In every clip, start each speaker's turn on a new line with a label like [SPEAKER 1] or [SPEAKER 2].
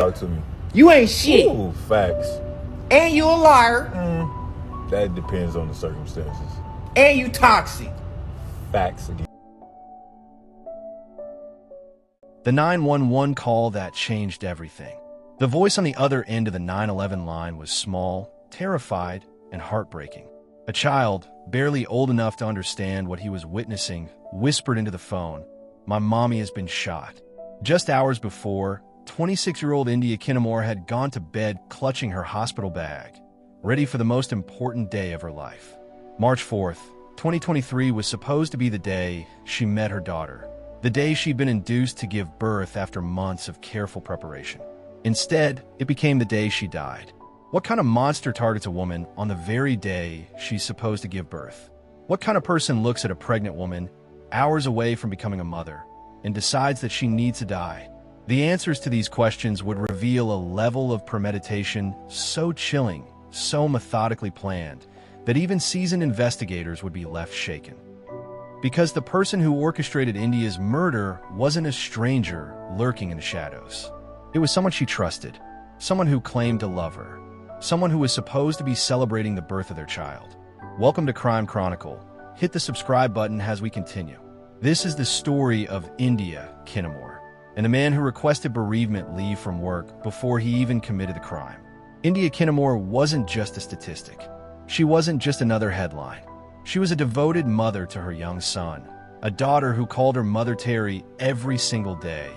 [SPEAKER 1] Talk to me.
[SPEAKER 2] You ain't shit.
[SPEAKER 1] Ooh, facts.
[SPEAKER 2] And you a liar.
[SPEAKER 1] That depends on the circumstances.
[SPEAKER 2] And you toxic.
[SPEAKER 1] Facts again.
[SPEAKER 3] The 911 call that changed everything. The voice on the other end of the 911 line was small, terrified, and heartbreaking. A child, barely old enough to understand what he was witnessing, whispered into the phone, "My mommy has been shot." Just hours before, 26-year-old India Kinamore had gone to bed clutching her hospital bag, ready for the most important day of her life. March 4th, 2023 was supposed to be the day she met her daughter, the day she'd been induced to give birth after months of careful preparation. Instead, it became the day she died. What kind of monster targets a woman on the very day she's supposed to give birth? What kind of person looks at a pregnant woman hours away from becoming a mother and decides that she needs to die? The answers to these questions would reveal a level of premeditation so chilling, so methodically planned, that even seasoned investigators would be left shaken. Because the person who orchestrated India's murder wasn't a stranger lurking in the shadows. It was someone she trusted, someone who claimed to love her, someone who was supposed to be celebrating the birth of their child. Welcome to Crime Chronicle. Hit the subscribe button as we continue. This is the story of India Kinamore, and a man who requested bereavement leave from work before he even committed the crime. India Kinamore wasn't just a statistic. She wasn't just another headline. She was a devoted mother to her young son, a daughter who called her Mother Terry every single day,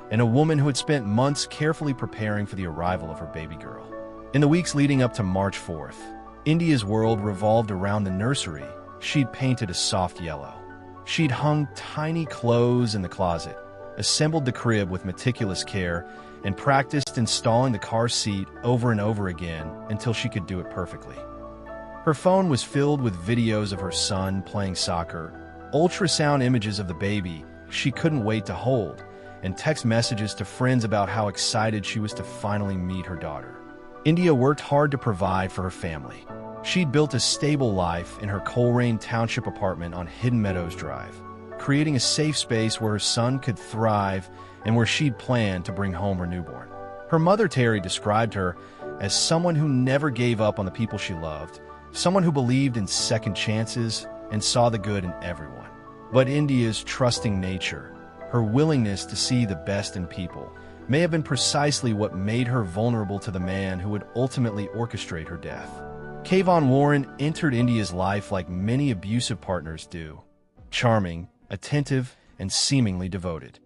[SPEAKER 3] and a woman who had spent months carefully preparing for the arrival of her baby girl. In the weeks leading up to March 4th, India's world revolved around the nursery she'd painted a soft yellow. She'd hung tiny clothes in the closet, assembled the crib with meticulous care, and practiced installing the car seat over and over again until she could do it perfectly. Her phone was filled with videos of her son playing soccer, ultrasound images of the baby she couldn't wait to hold, and text messages to friends about how excited she was to finally meet her daughter. India worked hard to provide for her family. She'd built a stable life in her Coleraine Township apartment on Hidden Meadows Drive, creating a safe space where her son could thrive and where she'd planned to bring home her newborn. Her mother, Terry, described her as someone who never gave up on the people she loved, someone who believed in second chances and saw the good in everyone. But India's trusting nature, her willingness to see the best in people, may have been precisely what made her vulnerable to the man who would ultimately orchestrate her death. Kayvon Warren entered India's life like many abusive partners do, charming, attentive, and seemingly devoted.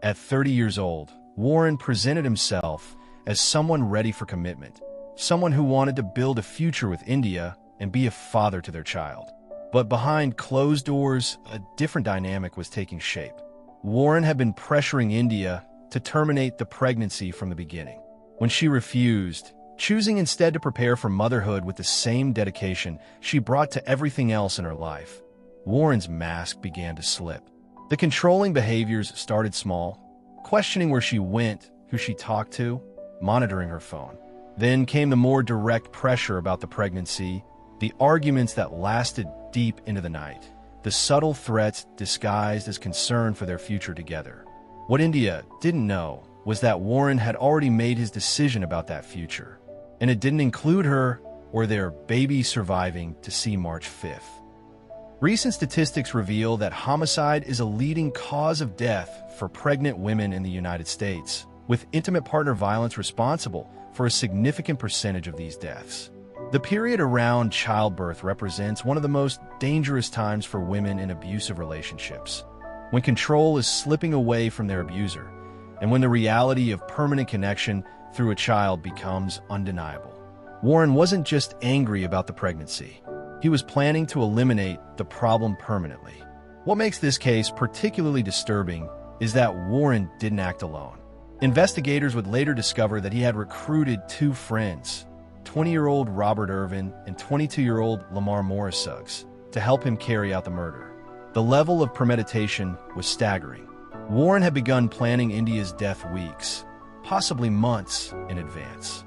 [SPEAKER 3] At 30 years old, Warren presented himself as someone ready for commitment, someone who wanted to build a future with India and be a father to their child. But behind closed doors, a different dynamic was taking shape. Warren had been pressuring India to terminate the pregnancy from the beginning. When she refused, choosing instead to prepare for motherhood with the same dedication she brought to everything else in her life, Warren's mask began to slip. The controlling behaviors started small, questioning where she went, who she talked to, monitoring her phone. Then came the more direct pressure about the pregnancy, the arguments that lasted deep into the night, the subtle threats disguised as concern for their future together. What India didn't know was that Warren had already made his decision about that future, and it didn't include her or their baby surviving to see March 5th. Recent statistics reveal that homicide is a leading cause of death for pregnant women in the United States, with intimate partner violence responsible for a significant percentage of these deaths. The period around childbirth represents one of the most dangerous times for women in abusive relationships, when control is slipping away from their abuser, and when the reality of permanent connection through a child becomes undeniable. Warren wasn't just angry about the pregnancy. He was planning to eliminate the problem permanently. What makes this case particularly disturbing is that Warren didn't act alone. Investigators would later discover that he had recruited two friends, 20-year-old Robert Irvin and 22-year-old Lamar Morris Suggs, to help him carry out the murder. The level of premeditation was staggering. Warren had begun planning India's death weeks, possibly months in advance.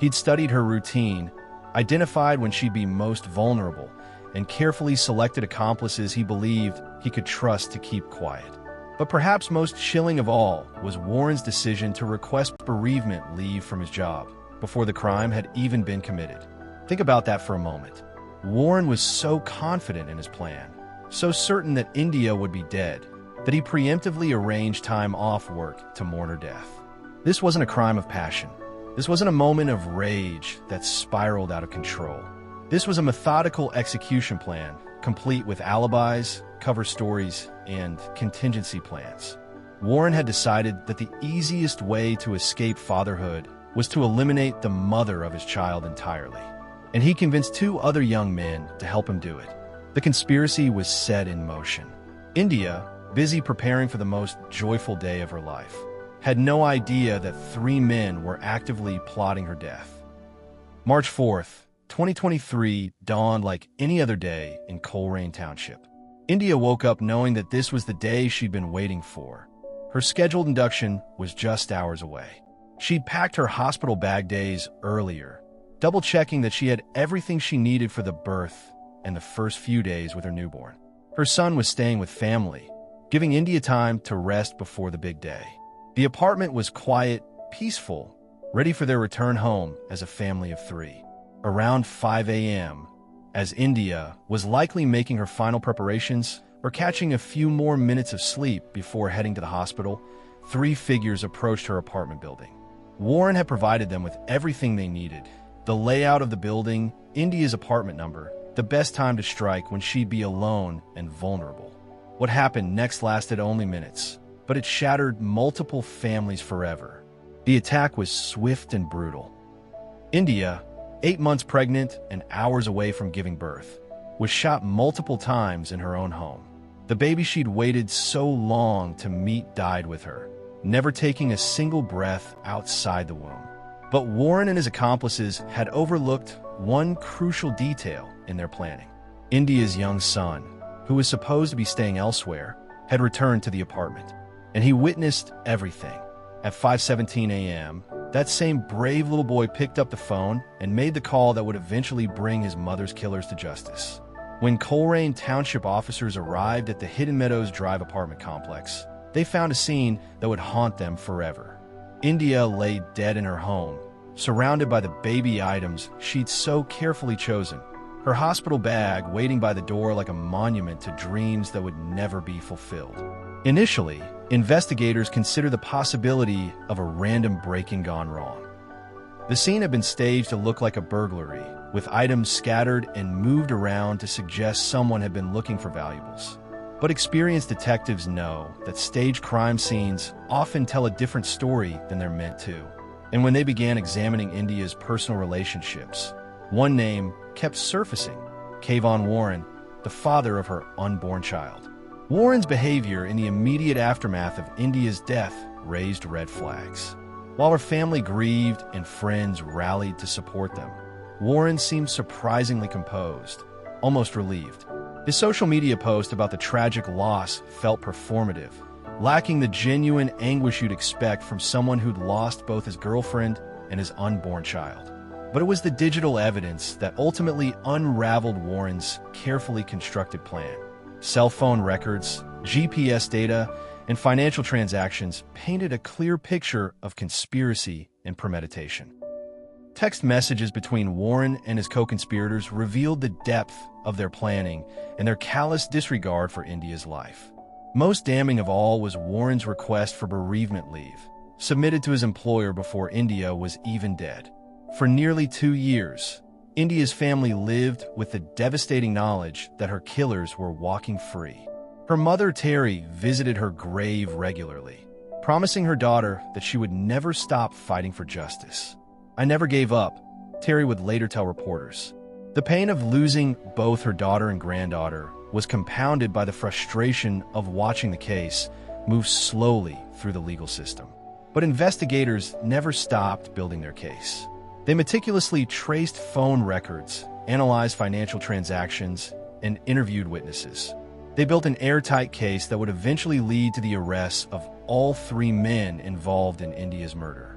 [SPEAKER 3] He'd studied her routine, identified when she'd be most vulnerable, and carefully selected accomplices he believed he could trust to keep quiet. But perhaps most chilling of all was Warren's decision to request bereavement leave from his job before the crime had even been committed. Think about that for a moment. Warren was so confident in his plan, so certain that India would be dead, that he preemptively arranged time off work to mourn her death. This wasn't a crime of passion. This wasn't a moment of rage that spiraled out of control. This was a methodical execution plan, complete with alibis, cover stories, and contingency plans. Warren had decided that the easiest way to escape fatherhood was to eliminate the mother of his child entirely, and he convinced two other young men to help him do it. The conspiracy was set in motion. India, busy preparing for the most joyful day of her life, had no idea that three men were actively plotting her death. March 4th, 2023 dawned like any other day in Coleraine Township. India woke up knowing that this was the day she'd been waiting for. Her scheduled induction was just hours away. She'd packed her hospital bag days earlier, double-checking that she had everything she needed for the birth and the first few days with her newborn. Her son was staying with family, giving India time to rest before the big day. The apartment was quiet, peaceful, ready for their return home as a family of three. Around 5 a.m., as India was likely making her final preparations or catching a few more minutes of sleep before heading to the hospital, three figures approached her apartment building. Warren had provided them with everything they needed: the layout of the building, India's apartment number, the best time to strike when she'd be alone and vulnerable. What happened next lasted only minutes, but it shattered multiple families forever. The attack was swift and brutal. India, 8 months pregnant and hours away from giving birth, was shot multiple times in her own home. The baby she'd waited so long to meet died with her, never taking a single breath outside the womb. But Warren and his accomplices had overlooked one crucial detail in their planning. India's young son, who was supposed to be staying elsewhere, had returned to the apartment, and he witnessed everything. At 5:17 a.m., that same brave little boy picked up the phone and made the call that would eventually bring his mother's killers to justice. When Coleraine Township officers arrived at the Hidden Meadows Drive apartment complex, they found a scene that would haunt them forever. India lay dead in her home, surrounded by the baby items she'd so carefully chosen, her hospital bag waiting by the door like a monument to dreams that would never be fulfilled. Initially, investigators considered the possibility of a random break-in gone wrong. The scene had been staged to look like a burglary, with items scattered and moved around to suggest someone had been looking for valuables. But experienced detectives know that staged crime scenes often tell a different story than they're meant to. And when they began examining India's personal relationships, one name kept surfacing: Kayvon Warren, the father of her unborn child. Warren's behavior in the immediate aftermath of India's death raised red flags. While her family grieved and friends rallied to support them, Warren seemed surprisingly composed, almost relieved. His social media post about the tragic loss felt performative, lacking the genuine anguish you'd expect from someone who'd lost both his girlfriend and his unborn child. But it was the digital evidence that ultimately unraveled Warren's carefully constructed plan. Cell phone records, GPS data, and financial transactions painted a clear picture of conspiracy and premeditation. Text messages between Warren and his co-conspirators revealed the depth of their planning and their callous disregard for India's life. Most damning of all was Warren's request for bereavement leave, submitted to his employer before India was even dead. For nearly 2 years, India's family lived with the devastating knowledge that her killers were walking free. Her mother, Terry, visited her grave regularly, promising her daughter that she would never stop fighting for justice. "I never gave up," Terry would later tell reporters. The pain of losing both her daughter and granddaughter was compounded by the frustration of watching the case move slowly through the legal system. But investigators never stopped building their case. They meticulously traced phone records, analyzed financial transactions, and interviewed witnesses. They built an airtight case that would eventually lead to the arrests of all three men involved in India's murder.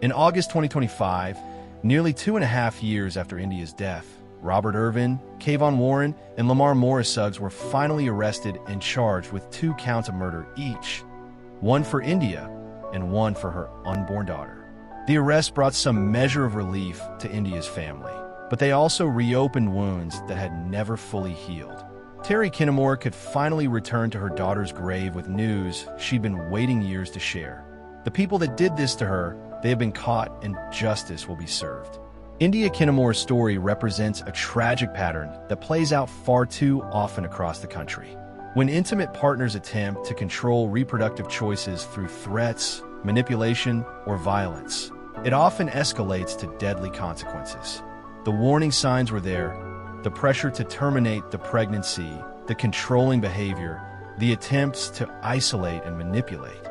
[SPEAKER 3] In August 2025, nearly 2.5 years after India's death, Robert Irvin, Kayvon Warren, and Lamar Morris Suggs were finally arrested and charged with 2 counts of murder each, one for India and one for her unborn daughter. The arrest brought some measure of relief to India's family, but they also reopened wounds that had never fully healed. Terry Kinnemore could finally return to her daughter's grave with news she'd been waiting years to share. The people that did this to her, they have been caught and justice will be served. India Kinnemore's story represents a tragic pattern that plays out far too often across the country. When intimate partners attempt to control reproductive choices through threats, manipulation, or violence, it often escalates to deadly consequences. The warning signs were there: the pressure to terminate the pregnancy, the controlling behavior, the attempts to isolate and manipulate.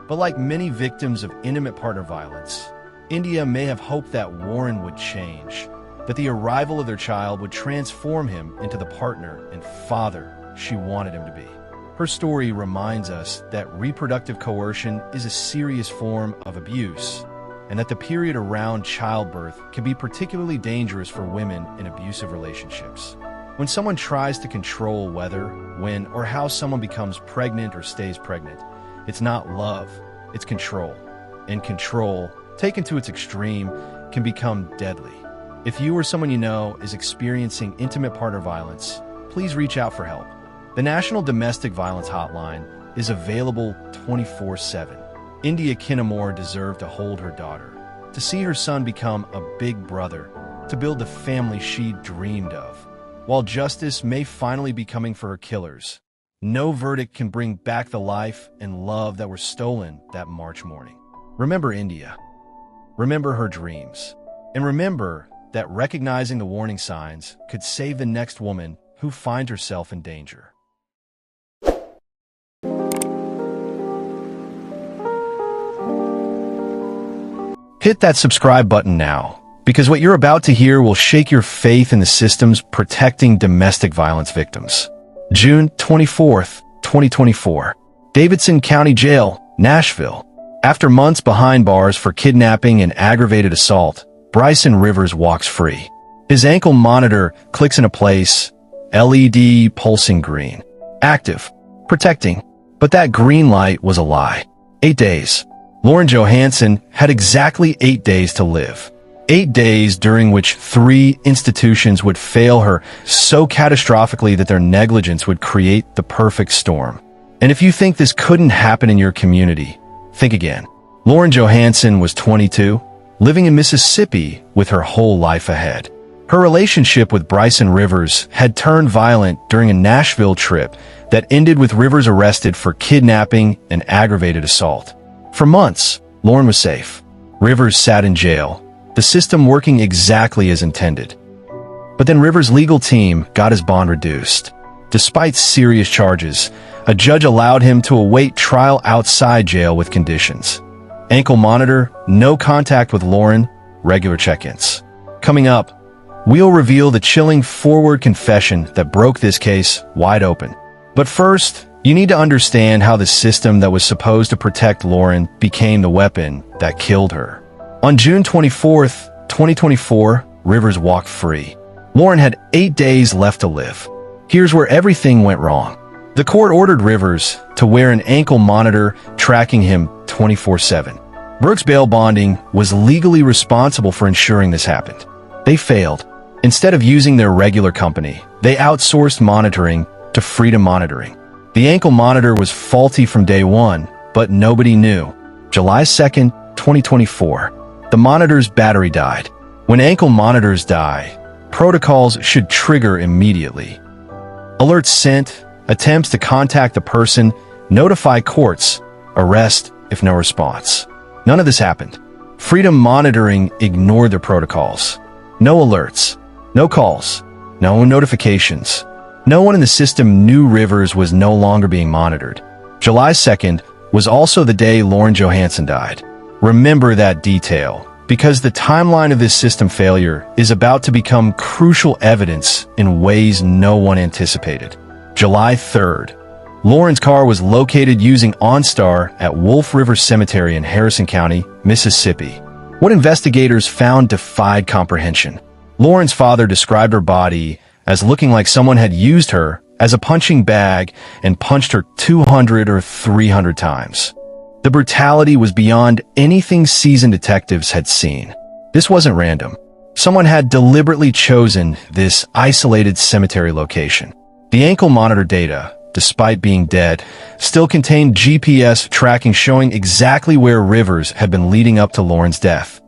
[SPEAKER 3] But like many victims of intimate partner violence, India may have hoped that Warren would change, that the arrival of their child would transform him into the partner and father she wanted him to be. Her story reminds us that reproductive coercion is a serious form of abuse, and that the period around childbirth can be particularly dangerous for women in abusive relationships. When someone tries to control whether, when, or how someone becomes pregnant or stays pregnant, it's not love, it's control. And control, taken to its extreme, can become deadly. If you or someone you know is experiencing intimate partner violence, please reach out for help. The National Domestic Violence Hotline is available 24/7. India Kinnemore deserved to hold her daughter, to see her son become a big brother, to build the family she dreamed of. While justice may finally be coming for her killers, no verdict can bring back the life and love that were stolen that March morning. Remember India. Remember her dreams. And remember that recognizing the warning signs could save the next woman who finds herself in danger. Hit that subscribe button now, because what you're about to hear will shake your faith in the systems protecting domestic violence victims. June 24th, 2024. Davidson County Jail, Nashville. After months behind bars for kidnapping and aggravated assault, Bryson Rivers walks free. His ankle monitor clicks into place, LED pulsing green. Active. Protecting. But that green light was a lie. 8 days. Lauren Johansson had exactly 8 days to live. 8 days during which 3 institutions would fail her so catastrophically that their negligence would create the perfect storm. And if you think this couldn't happen in your community, think again. Lauren Johansson was 22, living in Mississippi with her whole life ahead. Her relationship with Bryson Rivers had turned violent during a Nashville trip that ended with Rivers arrested for kidnapping and aggravated assault. For months, Lauren was safe. Rivers sat in jail, the system working exactly as intended. But then Rivers' legal team got his bond reduced. Despite serious charges, a judge allowed him to await trial outside jail with conditions. Ankle monitor, no contact with Lauren, regular check-ins. Coming up, we'll reveal the chilling forward confession that broke this case wide open. But first, you need to understand how the system that was supposed to protect Lauren became the weapon that killed her. On June 24th, 2024, Rivers walked free. Lauren had 8 days left to live. Here's where everything went wrong. The court ordered Rivers to wear an ankle monitor tracking him 24/7. Brooks Bail Bonding was legally responsible for ensuring this happened. They failed. Instead of using their regular company, they outsourced monitoring to Freedom Monitoring. The ankle monitor was faulty from day one, but nobody knew. July 2nd, 2024. The monitor's battery died. When ankle monitors die, protocols should trigger immediately. Alerts sent, attempts to contact the person, notify courts, arrest if no response. None of this happened. Freedom Monitoring ignored their protocols. No alerts, no calls, no notifications. No one in the system knew Rivers was no longer being monitored. July 2nd was also the day Lauren Johansson died. Remember that detail, because the timeline of this system failure is about to become crucial evidence in ways no one anticipated. July 3rd. Lauren's car was located using OnStar at Wolf River Cemetery in Harrison County, Mississippi. What investigators found defied comprehension. Lauren's father described her body as looking like someone had used her as a punching bag and punched her 200 or 300 times. The brutality was beyond anything seasoned detectives had seen. This wasn't random. Someone had deliberately chosen this isolated cemetery location. The ankle monitor data, despite being dead, still contained GPS tracking showing exactly where Rivers had been leading up to Lauren's death.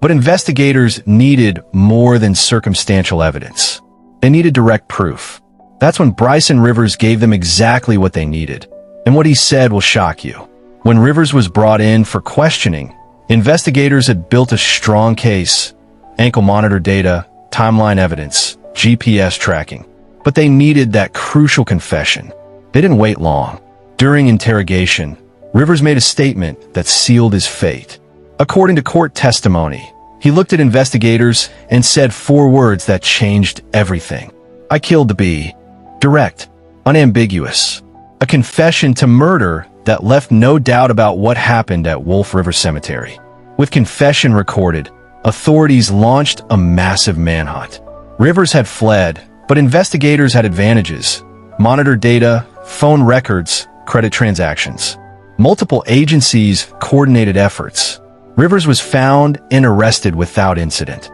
[SPEAKER 3] But investigators needed more than circumstantial evidence. They needed direct proof. That's when Bryson Rivers gave them exactly what they needed. And what he said will shock you. When Rivers was brought in for questioning, investigators had built a strong case: ankle monitor data, timeline evidence, GPS tracking. But they needed that crucial confession. They didn't wait long. During interrogation, Rivers made a statement that sealed his fate. According to court testimony, he looked at investigators and said 4 words that changed everything. "I killed the bee." Direct, unambiguous. A confession to murder that left no doubt about what happened at Wolf River Cemetery. With confession recorded, authorities launched a massive manhunt. Rivers had fled, but investigators had advantages: monitor data, phone records, credit transactions. Multiple agencies coordinated efforts. Rivers was found and arrested without incident,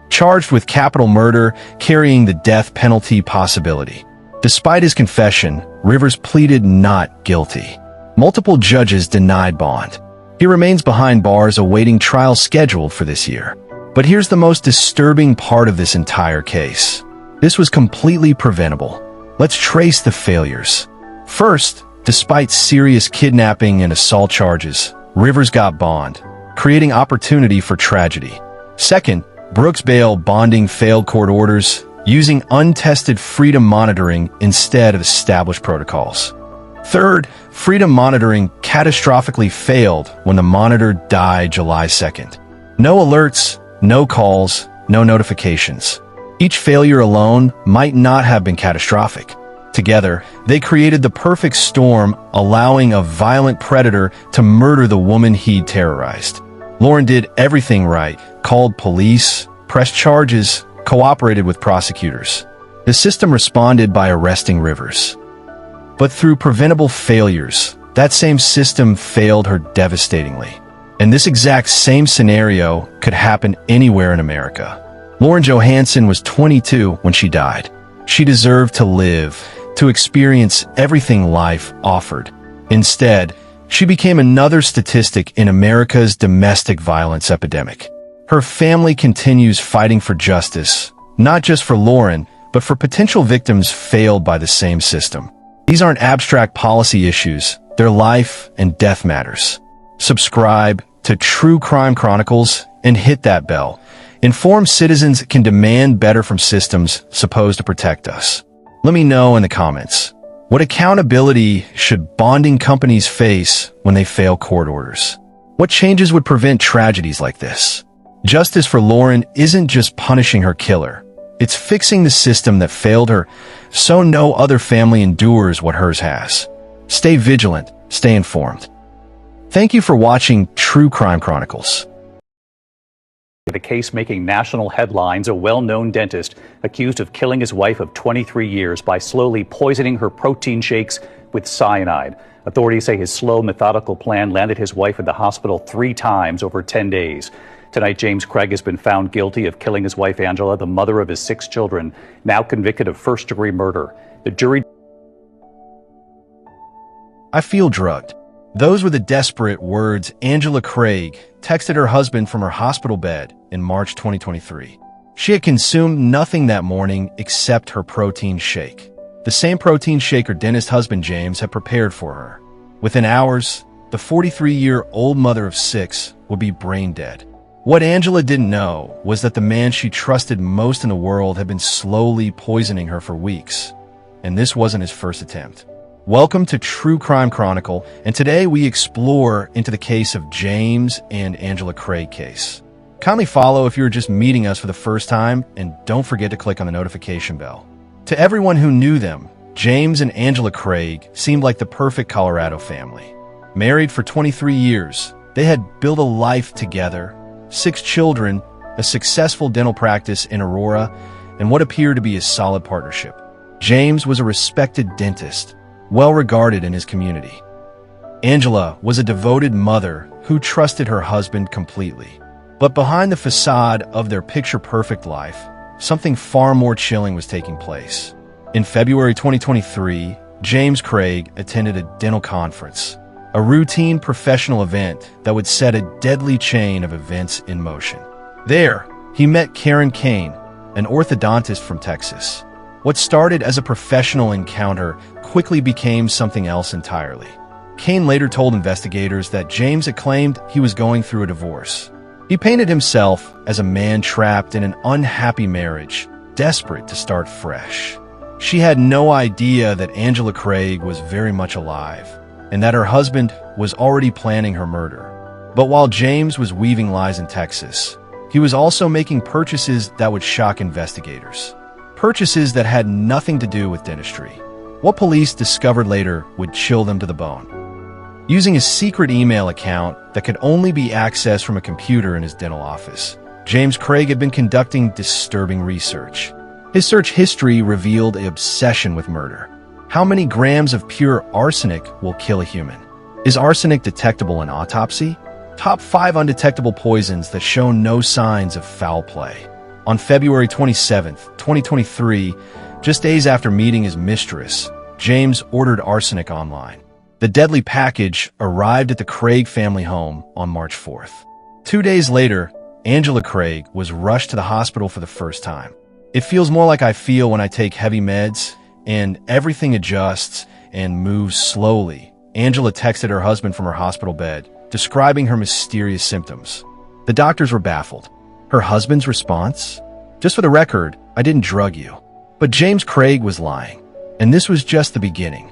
[SPEAKER 3] charged with capital murder carrying the death penalty possibility. Despite his confession, Rivers pleaded not guilty. Multiple judges denied bond. He remains behind bars awaiting trial scheduled for this year. But here's the most disturbing part of this entire case. This was completely preventable. Let's trace the failures. First, despite serious kidnapping and assault charges, Rivers got bond, creating opportunity for tragedy. Second, Brooks bail bonding failed court orders, using untested freedom monitoring instead of established protocols. Third, freedom monitoring catastrophically failed when the monitor died July 2nd. No alerts, no calls, no notifications. Each failure alone might not have been catastrophic. Together, they created the perfect storm, allowing a violent predator to murder the woman he'd terrorized. Lauren did everything right, called police, pressed charges, cooperated with prosecutors. The system responded by arresting Rivers. But through preventable failures, that same system failed her devastatingly. And this exact same scenario could happen anywhere in America. Lauren Johansson was 22 when she died. She deserved to live, to experience everything life offered. Instead, she became another statistic in America's domestic violence epidemic. Her family continues fighting for justice, not just for Lauren, but for potential victims failed by the same system. These aren't abstract policy issues, they're life and death matters. Subscribe to True Crime Chronicles and hit that bell. Informed citizens can demand better from systems supposed to protect us. Let me know in the comments. What accountability should bonding companies face when they fail court orders? What changes would prevent tragedies like this? Justice for Lauren isn't just punishing her killer. It's fixing the system that failed her so no other family endures what hers has. Stay vigilant, stay informed. Thank you for watching True Crime Chronicles.
[SPEAKER 4] The case making national headlines: a well-known dentist accused of killing his wife of 23 years by slowly poisoning her protein shakes with cyanide. Authorities say his slow, methodical plan landed his wife in the hospital 3 times over 10 days. Tonight, James Craig has been found guilty of killing his wife Angela, the mother of his 6 children, now convicted of first-degree murder. The jury...
[SPEAKER 3] I feel drugged. Those were the desperate words Angela Craig texted her husband from her hospital bed in March 2023. She had consumed nothing that morning except her protein shake. The same protein shake her dentist husband James had prepared for her. Within hours, the 43-year-old mother of 6 would be brain dead. What Angela didn't know was that the man she trusted most in the world had been slowly poisoning her for weeks. And this wasn't his first attempt. Welcome to True Crime Chronicle, and today we explore into the case of James and Angela Craig case. Kindly follow if you're just meeting us for the first time, and don't forget to click on the notification bell. To everyone who knew them, James and Angela Craig seemed like the perfect Colorado family. Married for 23 years, they had built a life together, 6 children, a successful dental practice in Aurora, and what appeared to be a solid partnership. James was a respected dentist, well regarded in his community. Angela was a devoted mother who trusted her husband completely. But behind the facade of their picture-perfect life, something far more chilling was taking place. In February 2023, James Craig attended a dental conference, a routine professional event that would set a deadly chain of events in motion. There, he met Karen Kane, an orthodontist from Texas. What started as a professional encounter quickly became something else entirely. Kane later told investigators that James had claimed he was going through a divorce. He painted himself as a man trapped in an unhappy marriage, desperate to start fresh. She had no idea that Angela Craig was very much alive, and that her husband was already planning her murder. But while James was weaving lies in Texas, he was also making purchases that would shock investigators. Purchases that had nothing to do with dentistry. What police discovered later would chill them to the bone. Using a secret email account that could only be accessed from a computer in his dental office, James Craig had been conducting disturbing research. His search history revealed an obsession with murder. How many grams of pure arsenic will kill a human? Is arsenic detectable in autopsy? Top 5 undetectable poisons that show no signs of foul play. On February 27, 2023, just days after meeting his mistress, James ordered arsenic online. The deadly package arrived at the Craig family home on March 4th. 2 days later, Angela Craig was rushed to the hospital for the first time. It feels more like I feel when I take heavy meds, and everything adjusts and moves slowly. Angela texted her husband from her hospital bed, describing her mysterious symptoms. The doctors were baffled. Her husband's response? "Just for the record, I didn't drug you." But James Craig was lying, and this was just the beginning.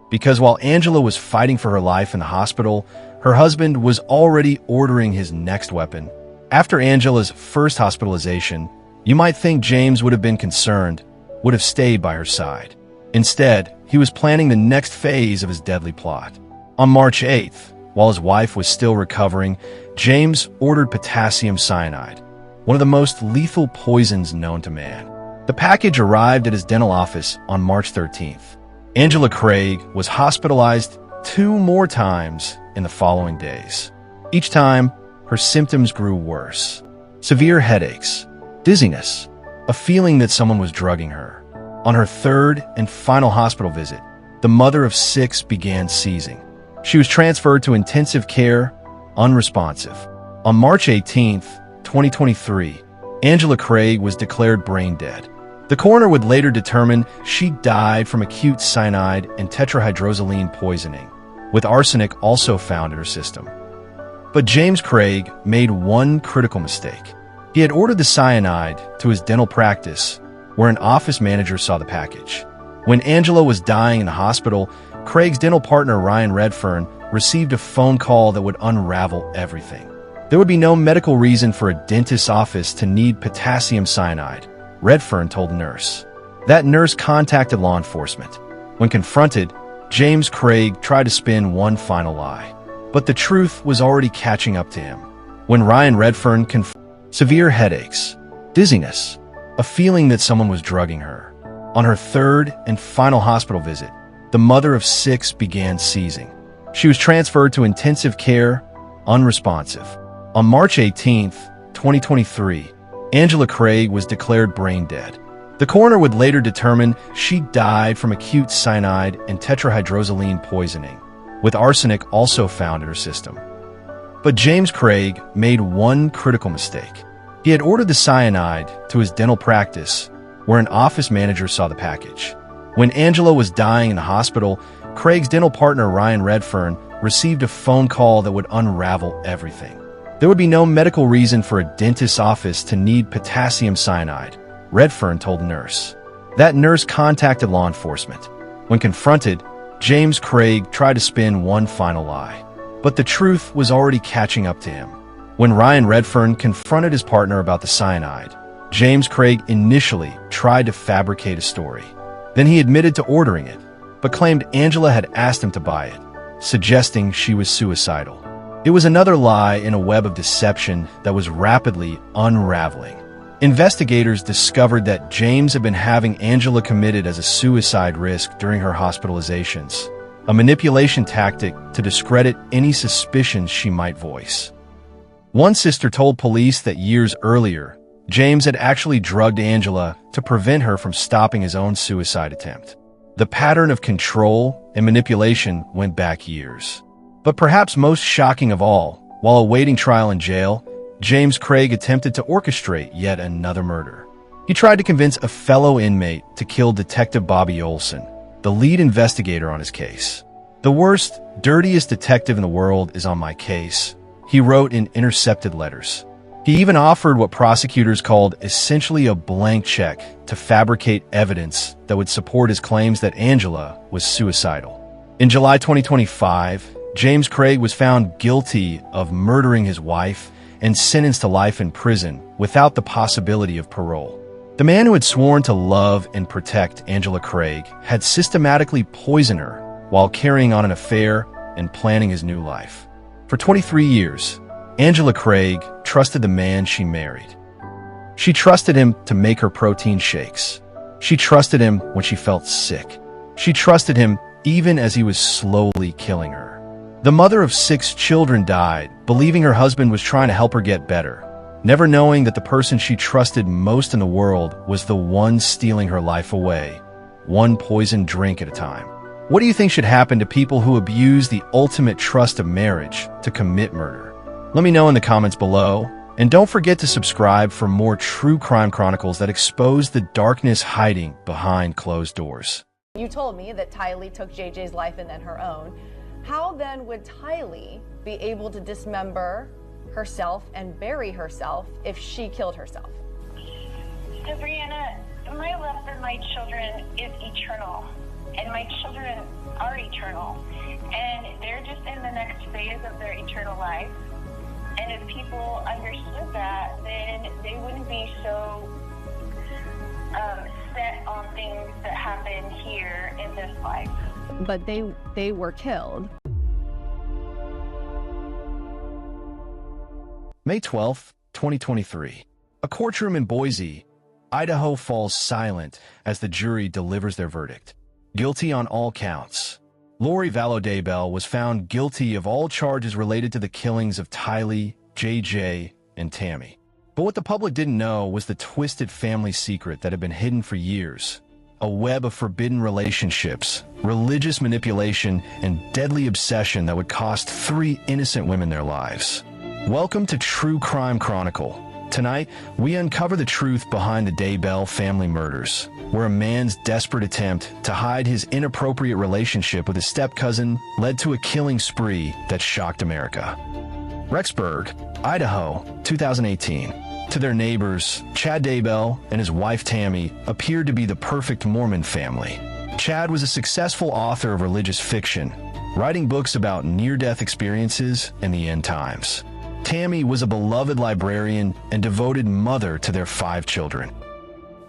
[SPEAKER 3] Because while Angela was fighting for her life in the hospital, her husband was already ordering his next weapon. After Angela's first hospitalization, you might think James would have been concerned, would have stayed by her side. Instead, he was planning the next phase of his deadly plot. On March 8th, while his wife was still recovering, James ordered potassium cyanide, one of the most lethal poisons known to man. The package arrived at his dental office on March 13th. Angela Craig was hospitalized 2 more times in the following days. Each time, her symptoms grew worse. Severe headaches, dizziness, a feeling that someone was drugging her. On her 3rd and final hospital visit, the mother of 6 began seizing. She was transferred to intensive care, unresponsive. On March 18th, 2023, Angela Craig was declared brain dead. The coroner would later determine she died from acute cyanide and tetrahydrozoline poisoning, with arsenic also found in her system. But James Craig made one critical mistake. He had ordered the cyanide to his dental practice, where an office manager saw the package. When Angela was dying in the hospital, Craig's dental partner Ryan Redfern received a phone call that would unravel everything. There would be no medical reason for a dentist's office to need potassium cyanide, Redfern told the nurse. That nurse contacted law enforcement. When confronted, James Craig tried to spin one final lie. But the truth was already catching up to him. When Ryan Redfern severe headaches, dizziness, a feeling that someone was drugging her. On her 3rd and final hospital visit, the mother of 6 began seizing. She was transferred to intensive care, unresponsive. On March 18th, 2023, Angela Craig was declared brain dead. The coroner would later determine she died from acute cyanide and tetrahydrozoline poisoning, with arsenic also found in her system. But James Craig made one critical mistake. He had ordered the cyanide to his dental practice, where an office manager saw the package. When Angela was dying in the hospital, Craig's dental partner Ryan Redfern received a phone call that would unravel everything. There would be no medical reason for a dentist's office to need potassium cyanide, Redfern told the nurse. That nurse contacted law enforcement. When confronted, James Craig tried to spin one final lie. But the truth was already catching up to him. When Ryan Redfern confronted his partner about the cyanide, James Craig initially tried to fabricate a story. Then he admitted to ordering it, but claimed Angela had asked him to buy it, suggesting she was suicidal. It was another lie in a web of deception that was rapidly unraveling. Investigators discovered that James had been having Angela committed as a suicide risk during her hospitalizations, a manipulation tactic to discredit any suspicions she might voice. One sister told police that years earlier, James had actually drugged Angela to prevent her from stopping his own suicide attempt. The pattern of control and manipulation went back years. But perhaps most shocking of all, while awaiting trial in jail, James Craig attempted to orchestrate yet another murder. He tried to convince a fellow inmate to kill Detective Bobby Olson, the lead investigator on his case. "The worst, dirtiest detective in the world is on my case," he wrote in intercepted letters. He even offered what prosecutors called essentially a blank check to fabricate evidence that would support his claims that Angela was suicidal. In July 2025, James Craig was found guilty of murdering his wife and sentenced to life in prison without the possibility of parole. The man who had sworn to love and protect Angela Craig had systematically poisoned her while carrying on an affair and planning his new life. For 23 years, Angela Craig trusted the man she married. She trusted him to make her protein shakes. She trusted him when she felt sick. She trusted him even as he was slowly killing her. The mother of 6 children died, believing her husband was trying to help her get better, never knowing that the person she trusted most in the world was the one stealing her life away, one poisoned drink at a time. What do you think should happen to people who abuse the ultimate trust of marriage to commit murder? Let me know in the comments below, and don't forget to subscribe for more true crime chronicles that expose the darkness hiding behind closed doors.
[SPEAKER 5] You told me that Tylee took JJ's life and then her own. How then would Tylee be able to dismember herself and bury herself if she killed herself?
[SPEAKER 6] So Brianna, my love for my children is eternal, and my children are eternal, and they're just in the next phase of their eternal life. And if people understood that, then they wouldn't be so set on things that happen here in this life.
[SPEAKER 5] But they were killed.
[SPEAKER 3] May 12, 2023. A courtroom in Boise, Idaho falls silent as the jury delivers their verdict. Guilty on all counts. Lori Vallow Daybell was found guilty of all charges related to the killings of Tylee, JJ, and Tammy. But what the public didn't know was the twisted family secret that had been hidden for years. A web of forbidden relationships, religious manipulation, and deadly obsession that would cost 3 innocent women their lives. Welcome to True Crime Chronicle. Tonight, we uncover the truth behind the Daybell family murders, where a man's desperate attempt to hide his inappropriate relationship with his step-cousin led to a killing spree that shocked America. Rexburg, Idaho, 2018. To their neighbors, Chad Daybell and his wife Tammy appeared to be the perfect Mormon family. Chad was a successful author of religious fiction, writing books about near-death experiences and the end times. Tammy was a beloved librarian and devoted mother to their 5 children.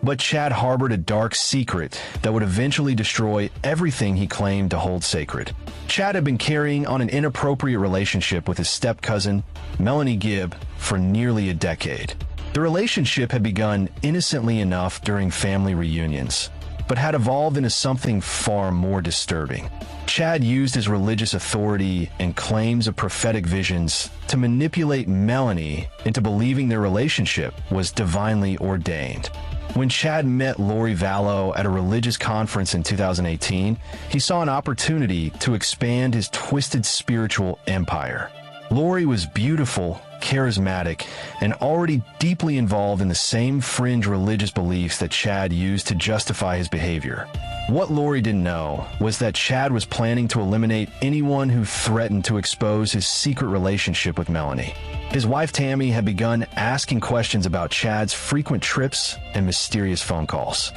[SPEAKER 3] But Chad harbored a dark secret that would eventually destroy everything he claimed to hold sacred. Chad had been carrying on an inappropriate relationship with his step-cousin, Melanie Gibb, for nearly a decade. The relationship had begun innocently enough during family reunions, but had evolved into something far more disturbing. Chad used his religious authority and claims of prophetic visions to manipulate Melanie into believing their relationship was divinely ordained. When Chad met Lori Vallow at a religious conference in 2018, he saw an opportunity to expand his twisted spiritual empire. Lori was beautiful, charismatic, and already deeply involved in the same fringe religious beliefs that Chad used to justify his behavior. What Lori didn't know was that Chad was planning to eliminate anyone who threatened to expose his secret relationship with Melanie. His wife Tammy had begun asking questions about Chad's frequent trips and mysterious phone calls.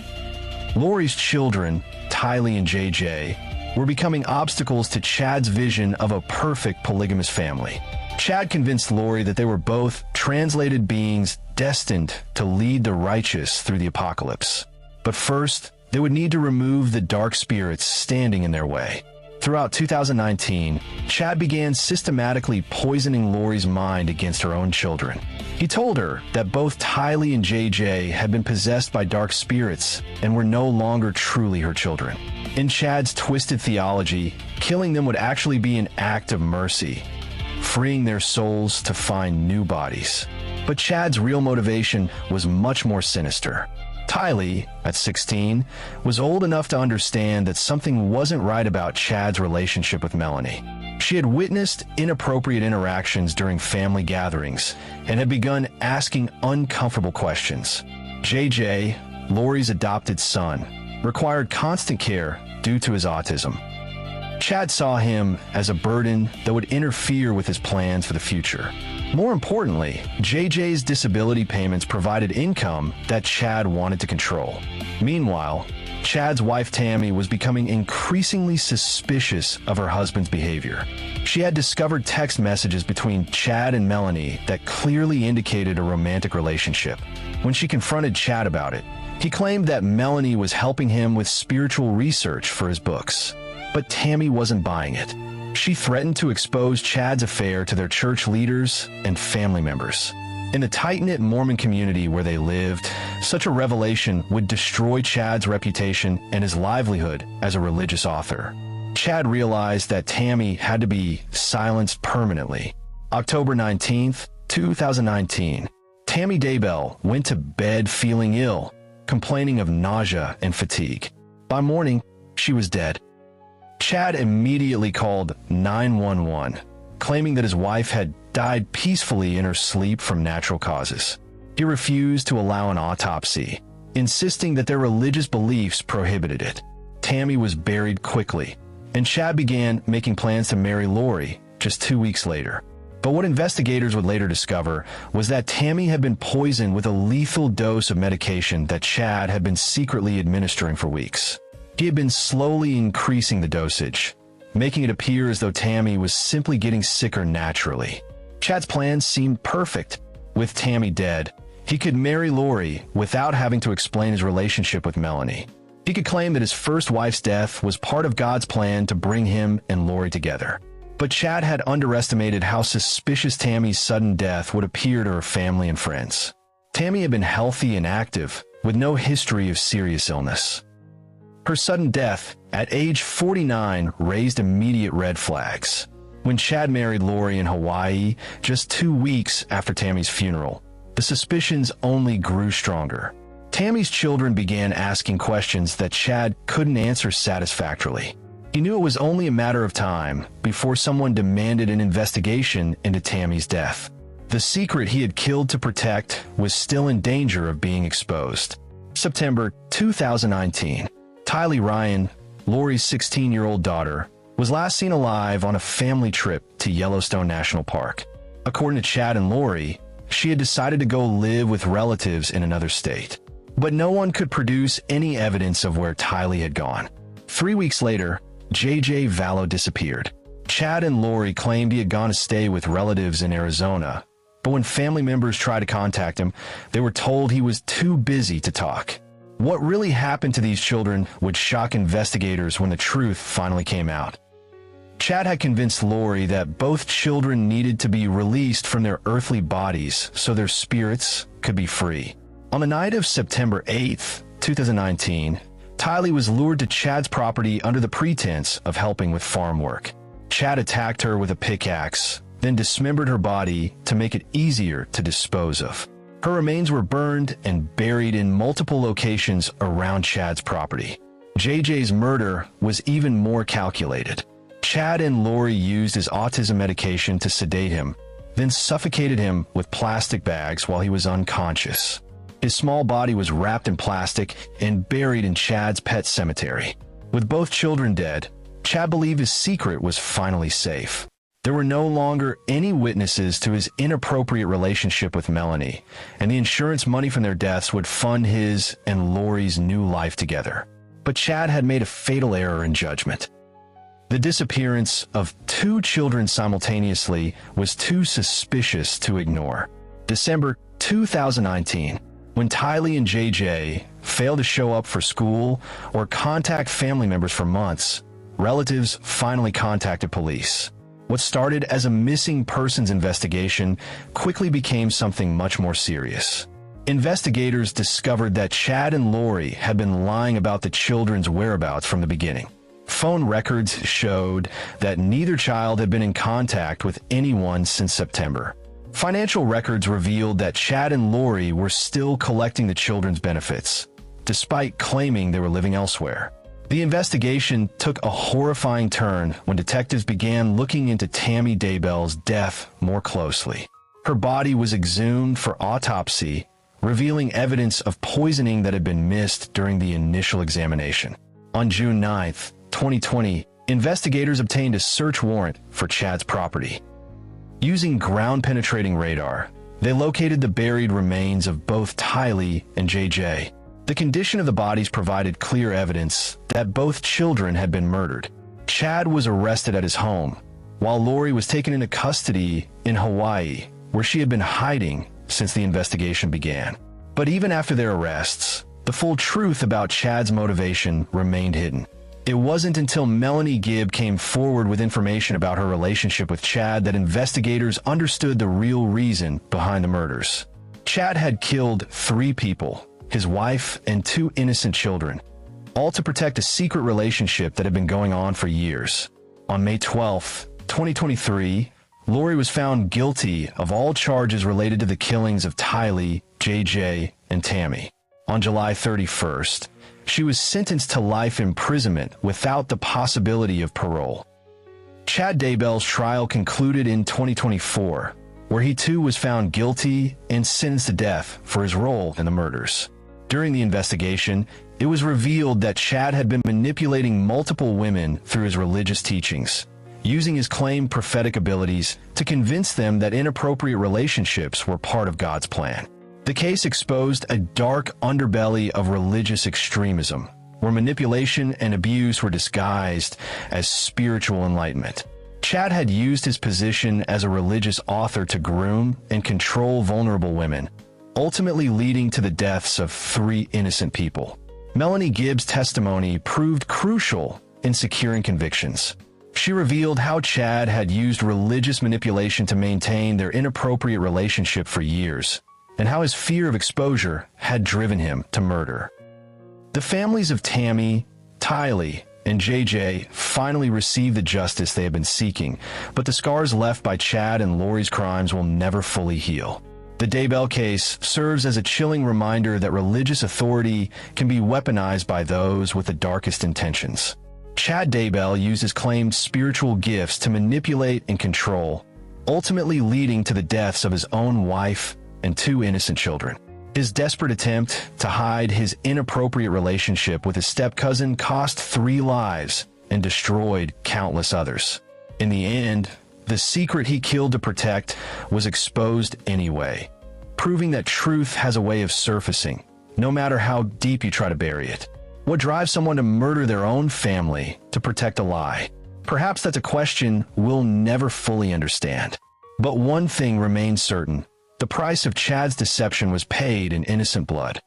[SPEAKER 3] Lori's children, Tylee and JJ, were becoming obstacles to Chad's vision of a perfect polygamous family. Chad convinced Lori that they were both translated beings destined to lead the righteous through the apocalypse. But first, they would need to remove the dark spirits standing in their way. Throughout 2019, Chad began systematically poisoning Lori's mind against her own children. He told her that both Tylee and JJ had been possessed by dark spirits and were no longer truly her children. In Chad's twisted theology, killing them would actually be an act of mercy, freeing their souls to find new bodies. But Chad's real motivation was much more sinister. Tylee, at 16, was old enough to understand that something wasn't right about Chad's relationship with Melanie. She had witnessed inappropriate interactions during family gatherings and had begun asking uncomfortable questions. JJ, Lori's adopted son, required constant care due to his autism. Chad saw him as a burden that would interfere with his plans for the future. More importantly, JJ's disability payments provided income that Chad wanted to control. Meanwhile, Chad's wife Tammy was becoming increasingly suspicious of her husband's behavior. She had discovered text messages between Chad and Melanie that clearly indicated a romantic relationship. When she confronted Chad about it, he claimed that Melanie was helping him with spiritual research for his books. But Tammy wasn't buying it. She threatened to expose Chad's affair to their church leaders and family members. In the tight-knit Mormon community where they lived, such a revelation would destroy Chad's reputation and his livelihood as a religious author. Chad realized that Tammy had to be silenced permanently. October 19th, 2019, Tammy Daybell went to bed feeling ill, complaining of nausea and fatigue. By morning, she was dead. Chad immediately called 911, claiming that his wife had died peacefully in her sleep from natural causes. He refused to allow an autopsy, insisting that their religious beliefs prohibited it. Tammy was buried quickly, and Chad began making plans to marry Lori just 2 weeks later. But what investigators would later discover was that Tammy had been poisoned with a lethal dose of medication that Chad had been secretly administering for weeks. He had been slowly increasing the dosage, making it appear as though Tammy was simply getting sicker naturally. Chad's plans seemed perfect. With Tammy dead, he could marry Lori without having to explain his relationship with Melanie. He could claim that his first wife's death was part of God's plan to bring him and Lori together. But Chad had underestimated how suspicious Tammy's sudden death would appear to her family and friends. Tammy had been healthy and active, with no history of serious illness. Her sudden death, at age 49, raised immediate red flags. When Chad married Lori in Hawaii, just 2 weeks after Tammy's funeral, the suspicions only grew stronger. Tammy's children began asking questions that Chad couldn't answer satisfactorily. He knew it was only a matter of time before someone demanded an investigation into Tammy's death. The secret he had killed to protect was still in danger of being exposed. September 2019. Tylee Ryan, Lori's 16-year-old daughter, was last seen alive on a family trip to Yellowstone National Park. According to Chad and Lori, she had decided to go live with relatives in another state. But no one could produce any evidence of where Tylee had gone. 3 weeks later, JJ Vallow disappeared. Chad and Lori claimed he had gone to stay with relatives in Arizona, but when family members tried to contact him, they were told he was too busy to talk. What really happened to these children would shock investigators when the truth finally came out. Chad had convinced Lori that both children needed to be released from their earthly bodies so their spirits could be free. On the night of September 8th, 2019, Tylee was lured to Chad's property under the pretense of helping with farm work. Chad attacked her with a pickaxe, then dismembered her body to make it easier to dispose of. Her remains were burned and buried in multiple locations around Chad's property. JJ's murder was even more calculated. Chad and Lori used his autism medication to sedate him, then suffocated him with plastic bags while he was unconscious. His small body was wrapped in plastic and buried in Chad's pet cemetery. With both children dead, Chad believed his secret was finally safe. There were no longer any witnesses to his inappropriate relationship with Melanie, and the insurance money from their deaths would fund his and Lori's new life together. But Chad had made a fatal error in judgment. The disappearance of 2 children simultaneously was too suspicious to ignore. December 2019, when Tylee and JJ failed to show up for school or contact family members for months, relatives finally contacted police. What started as a missing persons investigation quickly became something much more serious. Investigators discovered that Chad and Lori had been lying about the children's whereabouts from the beginning. Phone records showed that neither child had been in contact with anyone since September. Financial records revealed that Chad and Lori were still collecting the children's benefits, despite claiming they were living elsewhere. The investigation took a horrifying turn when detectives began looking into Tammy Daybell's death more closely. Her body was exhumed for autopsy, revealing evidence of poisoning that had been missed during the initial examination. On June 9, 2020, investigators obtained a search warrant for Chad's property. Using ground-penetrating radar, they located the buried remains of both Tylee and JJ. The condition of the bodies provided clear evidence that both children had been murdered. Chad was arrested at his home, while Lori was taken into custody in Hawaii, where she had been hiding since the investigation began. But even after their arrests, the full truth about Chad's motivation remained hidden. It wasn't until Melanie Gibb came forward with information about her relationship with Chad that investigators understood the real reason behind the murders. Chad had killed 3 people, his wife and 2 innocent children, all to protect a secret relationship that had been going on for years. On May 12, 2023, Lori was found guilty of all charges related to the killings of Tylee, JJ, and Tammy. On July 31st, she was sentenced to life imprisonment without the possibility of parole. Chad Daybell's trial concluded in 2024, where he too was found guilty and sentenced to death for his role in the murders. During the investigation, it was revealed that Chad had been manipulating multiple women through his religious teachings, using his claimed prophetic abilities to convince them that inappropriate relationships were part of God's plan. The case exposed a dark underbelly of religious extremism, where manipulation and abuse were disguised as spiritual enlightenment. Chad had used his position as a religious author to groom and control vulnerable women, ultimately leading to the deaths of 3 innocent people. Melanie Gibb's testimony proved crucial in securing convictions. She revealed how Chad had used religious manipulation to maintain their inappropriate relationship for years, and how his fear of exposure had driven him to murder. The families of Tammy, Tylee, and JJ finally received the justice they had been seeking, but the scars left by Chad and Lori's crimes will never fully heal. The Daybell case serves as a chilling reminder that religious authority can be weaponized by those with the darkest intentions. Chad Daybell used his claimed spiritual gifts to manipulate and control, ultimately leading to the deaths of his own wife and 2 innocent children. His desperate attempt to hide his inappropriate relationship with his step-cousin cost 3 lives and destroyed countless others. In the end, the secret he killed to protect was exposed anyway, proving that truth has a way of surfacing, no matter how deep you try to bury it. What drives someone to murder their own family to protect a lie? Perhaps that's a question we'll never fully understand. But one thing remains certain: the price of Chad's deception was paid in innocent blood.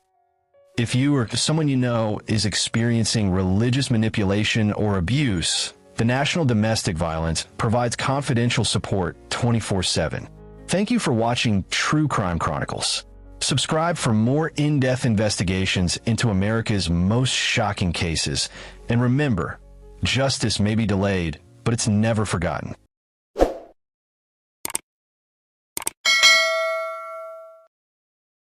[SPEAKER 3] If you or someone you know is experiencing religious manipulation or abuse, the National Domestic Violence provides confidential support 24/7. Thank you for watching True Crime Chronicles. Subscribe for more in-depth investigations into America's most shocking cases. And remember, justice may be delayed, but it's never forgotten.